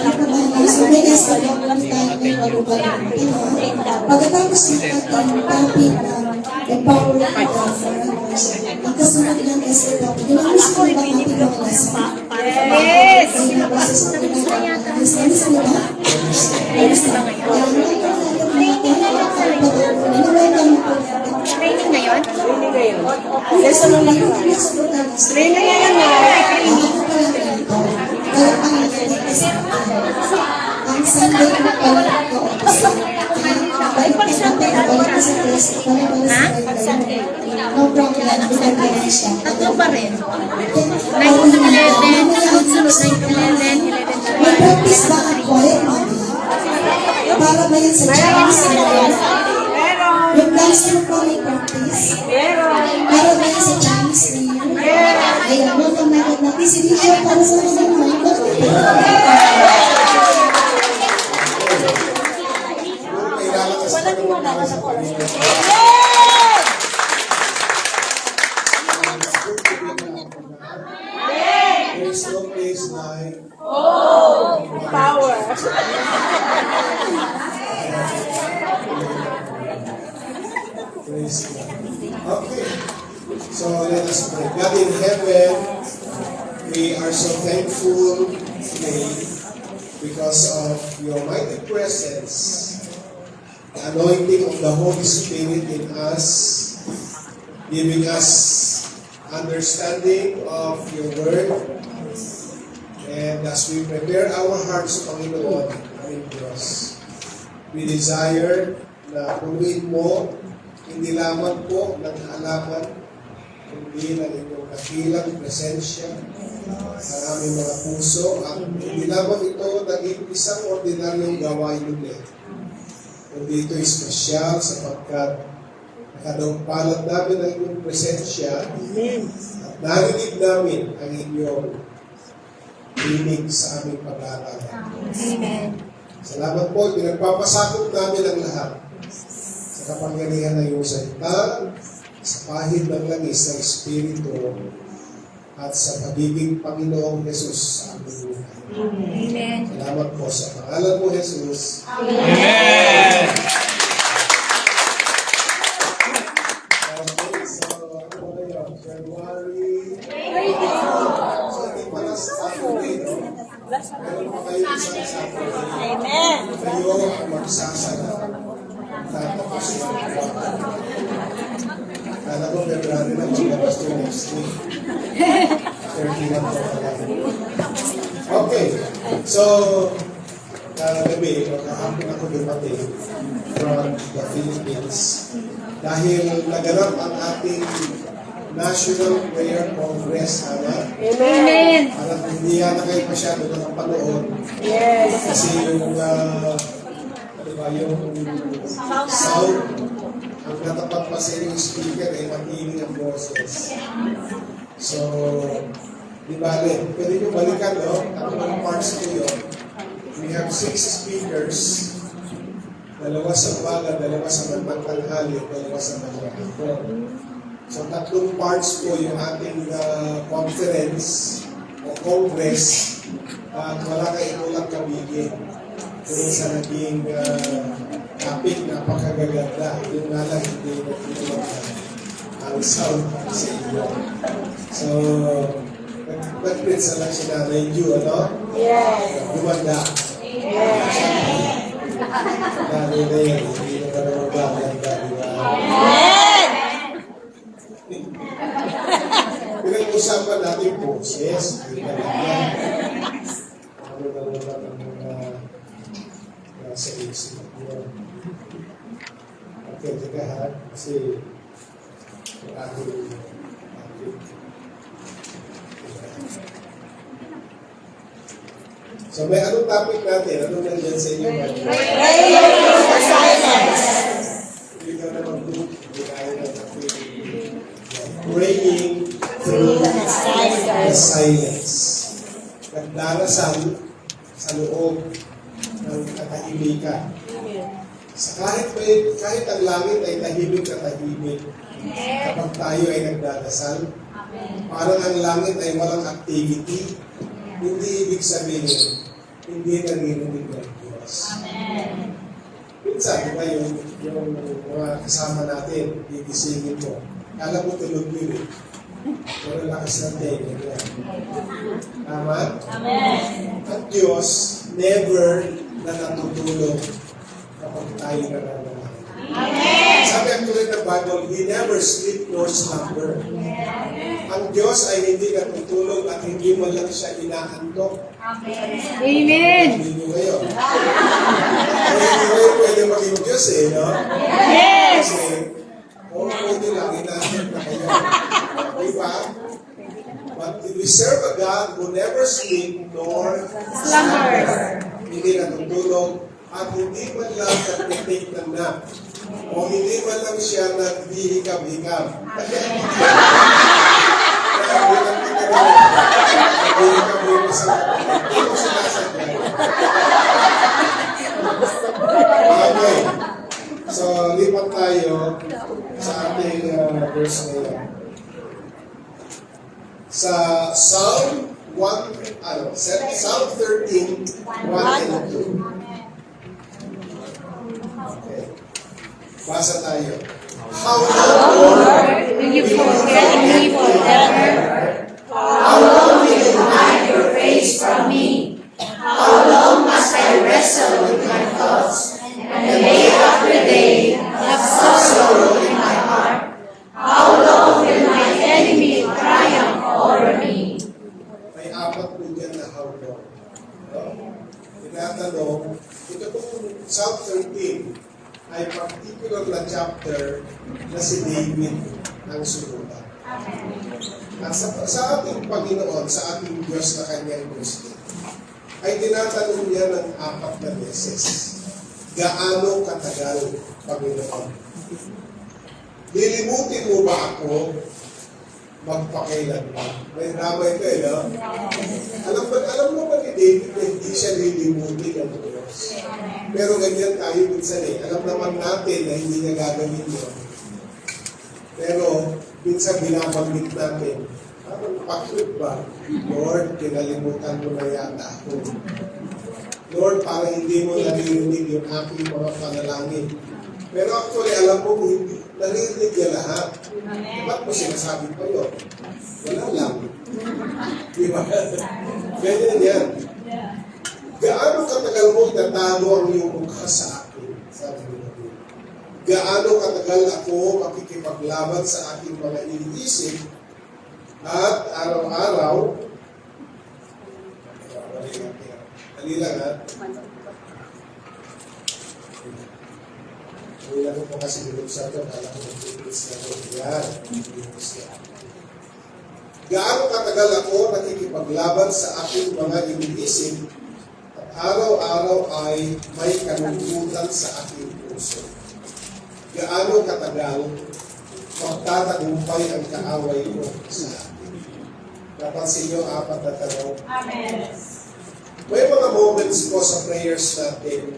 So, may nasa tayo may malugalan ng Pinoy. Pagkatapos ng ating topic na empowering the foreigners, ang kasunod lang is ito. Ginamit sa mga ating mga lesson. Yes! Ay, nabasa sa mga lesson nila. Training ngayon? Lesson nung Training ngayon na. ang Sunday na pala ito. Pag Sunday na pala sa test, pag Sunday. No problem, binagyan siya. Tatlo pa rin. 1911, sunod-sunod 1911, 11. May practice ba ang quiet money? Para ba yan sa Chinese New Year? Yung dancer ko may practice? Para ba yan sa Chinese New Year? Ayan, welcome natin si Nisha para sa mga There's no place like Power. praise God. Okay, so let us pray. God in heaven, we are so thankful today because of your mighty presence, the anointing of the Holy Spirit in us, giving us understanding of your word. And as we prepare our hearts, Panginoon, aming Diyos, we desire na punuin mo, hindi lamang po ng halaman, kundi ng inyong dakilang presensya sa aming mga puso. At hindi lamang ito naging isang ordinaryong gawain ulit, kundi ito espesyal sapagkat nakadampalan namin ang inyong presensya at narinig namin ang inyong dinig sa aming pag-aaralan. Amen. Salamat po, pinagpapasakop namin ang lahat sa kapangyarihan ng iyong salita, sa pahid ng langis ng Espiritu, at sa pagiging Panginoong Jesus sa aming buhay. Amen. Salamat po sa pangalan mo, Jesus. Amen! Okay, so ano ba yun? January. So, hindi pala sa Saturday, no? Meron pa kayo isang Saturday. Amen. Kayo ang magsasala. Tatapos na ang buwan. Kala ko February na maglabas to next week. 31 po pala. Okay. So, gabi, magkahapon ako dumating from the Philippines. Dahil naganap ang ating National Prayer Congress, Amen. parang hindi yan na kayo masyado nakapanood. Yes. Kasi yung, yung sound, ang natapat pa sa yung speaker ay makinig ang boses. So, di bale, pwede nyo balikan, no? Tatlong parts ko yun. We have 6 speakers, 2 sa umaga, 2 sa magtanghali, 2 sa magtanghali. So, 3 parts po yung ating conference o congress at wala kayo inulang kabigin. Kung sa naging topic, napakagaganda. Yung nga lang, hindi nagtulog ang sound sa inyo. So, nag-print sa lang si Nanay Ju, ano? Yes. Gumanda. Yes. Dali na yan, hindi na parang magaganda, di ba? Amen. Pinag-usapan natin boses, hindi ka lang yan. Ano na naman ang mga nasa isip mo. Okay, teka ha, kasi yung ating so may anong topic natin? Anong nandiyan sa inyo? Prayer for silence. Hindi ka naman group, hindi tayo na topic. Praying through the silence. Nagdarasal sa loob ng katahimikan. Sa kahit ang langit ay tahimik at tahimik, kapag tayo ay nagdarasal, parang ang langit ay walang activity, hindi ibig sabihin, hindi naririnig ng Diyos. Minsan, di ba yung mga kasama natin, gigisingin mo, kala mo tulog yun eh. Pero lakas ng tenga niya. Tama? Ang Diyos never na natutulog kapag tayo nananalangin. Sabi ang tuloy ng Bible, He never sleep nor slumber. Ang Diyos ay hindi natutulog at hindi mo lang siya inaantok. Amen. Hindi nyo ngayon. Hindi ngayon pwede maging Diyos eh, no? Yes. Kasi, pwede lang, inaantok na kayo. Diba? But we serve a God who never sleep nor slumber. Hindi natutulog at hindi man lang nag-take ng nap. O hindi man lang siya nagbihikab-hikab. Okay. So, lipat tayo sa ating verse ngayon. Sa Psalm 13, 1 and 2. Okay. Basa tayo. How long, Lord, Will you forget me forever? how long will you Hide your face from me. How long must I wrestle with my thoughts, and day after day have sorrow in my heart? How long will my enemy triumph over me? may apat po dyan na how long. No? Tinatanong, ito pong Psalm 13 ay particular na chapter na si David ang sumulat. At sa ating Panginoon, sa ating Diyos na kanyang gusto, ay tinatanong niya ng 4 na beses, gaano katagal, Panginoon? Lilimutin mo ba ako magpakailanman? May drama ito eh, no? Alam mo ba ni David na hindi siya lilimutin ang Diyos? Pero ganyan tayo minsan eh. Alam naman natin na hindi niya gagawin yun. Pero minsan binabanggit natin, parang pakit ba? Lord, kinalimutan mo na yata ako. Lord, parang hindi mo naririnig yung aking mga panalangin. Pero actually, alam mo, hindi, naririnig niya lahat. Ba't mo sinasabi pa yun? Wala lang. Di ba? Ganyan yan. Gaano katagal mo itatago ang iyong mukha sa akin? Sabi mo natin. Gaano katagal ako makikipaglaban sa aking mga iniisip at araw-araw, dali lang ha. Dali lang po kasi binuksan ito, kala ko mag-ibis na ito. Yan, ibis na. Gaano katagal ako nakikipaglaban sa aking mga iniisip at araw-araw ay may kalungkutan sa aking puso. Gaano katagal magtatagumpay ang kaaway ko sa akin. Napansin niyo 4 na tanong. Amen. May mga moments po sa prayers natin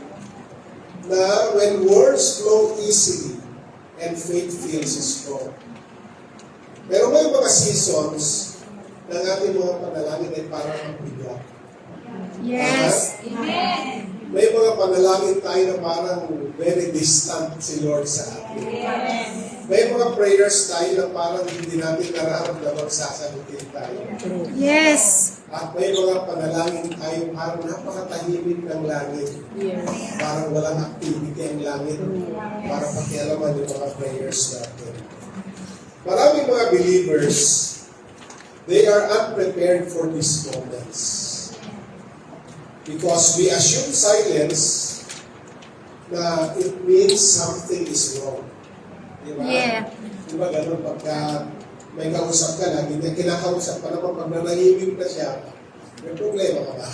na when words flow easily and faith feels strong. Pero may mga seasons ng ating mga panalangin ay parang ang bigat. Yes. Amen. May mga panalangin tayo na parang very distant si Lord sa atin. May mga prayers tayo na parang hindi natin nararamdaman sasagutin tayo. Yes. At may mga panalangin tayo parang napakatahimik ng langit. Parang walang activity ang langit. Para pakialaman yung mga prayers natin. Maraming mga believers, they are unprepared for these moments. Because we assume silence na it means something is wrong. Diba? Yeah. Diba ganun pagka may kausap ka na, hindi kinakausap pa naman pag nanahimik na siya, may problema ka ba?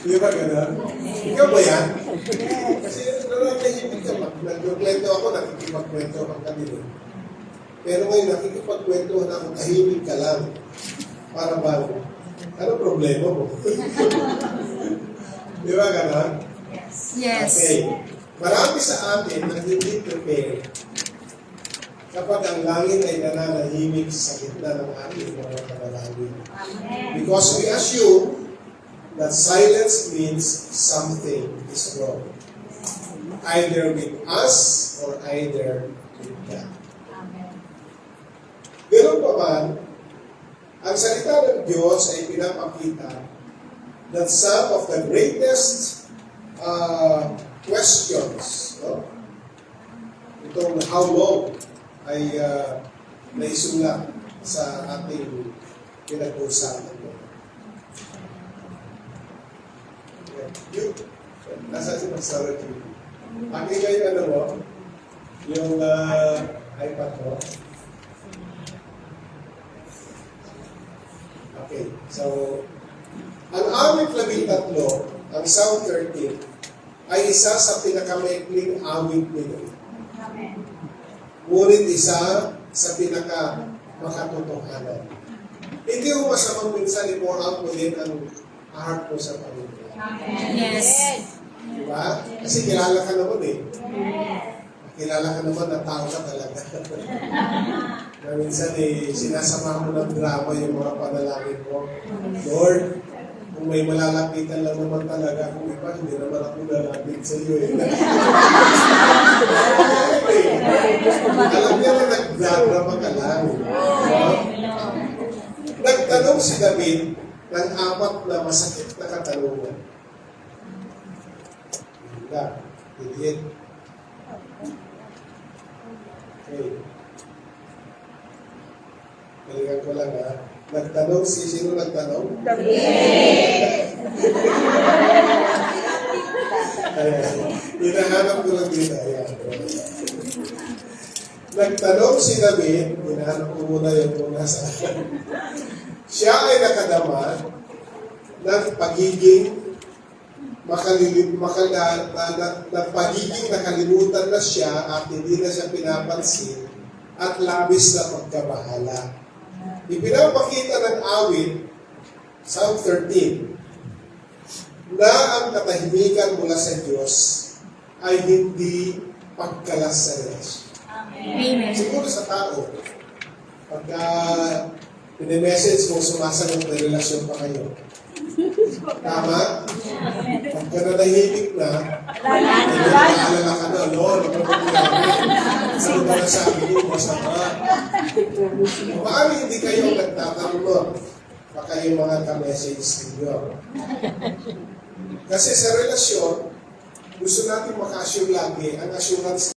Diba ganun? Ikaw ba yan? Kasi nanahimik ka, nagkwento ako, nakikipagkwento ang kanila. Pero ngayon, nakikipagkwentuhan ako, tahimik ka lang. Para ba? Ano problema mo? Di ba gano'n? Yes. Okay. Marami sa atin na hindi prepared kapag ang langit ay nananahimik sa gitna ng ating mga panalangin. Because we assume that silence means something is wrong. Either with us or either with God. Ganun pa man, ang salita ng Diyos ay pinapakita that some of the greatest questions, no? Itong how long ay naisulat sa ating pinag-uusapan. Nasa si Pastor Q. Akin kayo ano mo? Yung iPad mo? Okay, so ang awit 13, ang Psalm 13, ay isa sa pinakamaikling awit nito. Ngunit isa sa pinaka-makatotohanan. Hindi mo masamang minsan i-pour out mo din ang heart mo sa Panginoon. Yes. Diba? Kasi kilala ka naman eh. Kilala ka naman na tao ka talaga. Na minsan eh, sinasama mo ng drama yung mga panalangin mo. Lord, kung may malalapitan lang naman talaga, kung iba, hindi naman ako lalapit sa iyo eh. Alam niya na nagdrama ka lang. Nagtanong si David ng 4 na masakit na katanungan. Hindi. Okay. Balikan ko lang ha. Nagtanong sino nagtanong? Ayan. Hinahanap ko lang dito. Ayan. Nagtanong si David, hinahanap ko muna yung kung nasaan. Siya ay nakadama ng pagiging nakalimutan na siya at hindi na siya pinapansin at labis na pagkabahala. Ipinapakita ng awit, Psalm 13, na ang katahimikan mula sa Diyos ay hindi pagkalas sa relasyon. Amen. Siguro sa tao, pagka pine-message mo, sumasagot na relasyon pa kayo. Tama? Pagka nanahimik na, nag-aalala ka na, Lord, ano ba namin? Ano ba nasabi niyo masama? Maaaring hindi kayo nagtatanong nun. Baka yung mga ka-message ninyo. Kasi sa relasyon, gusto natin maka-assure lagi ang assurance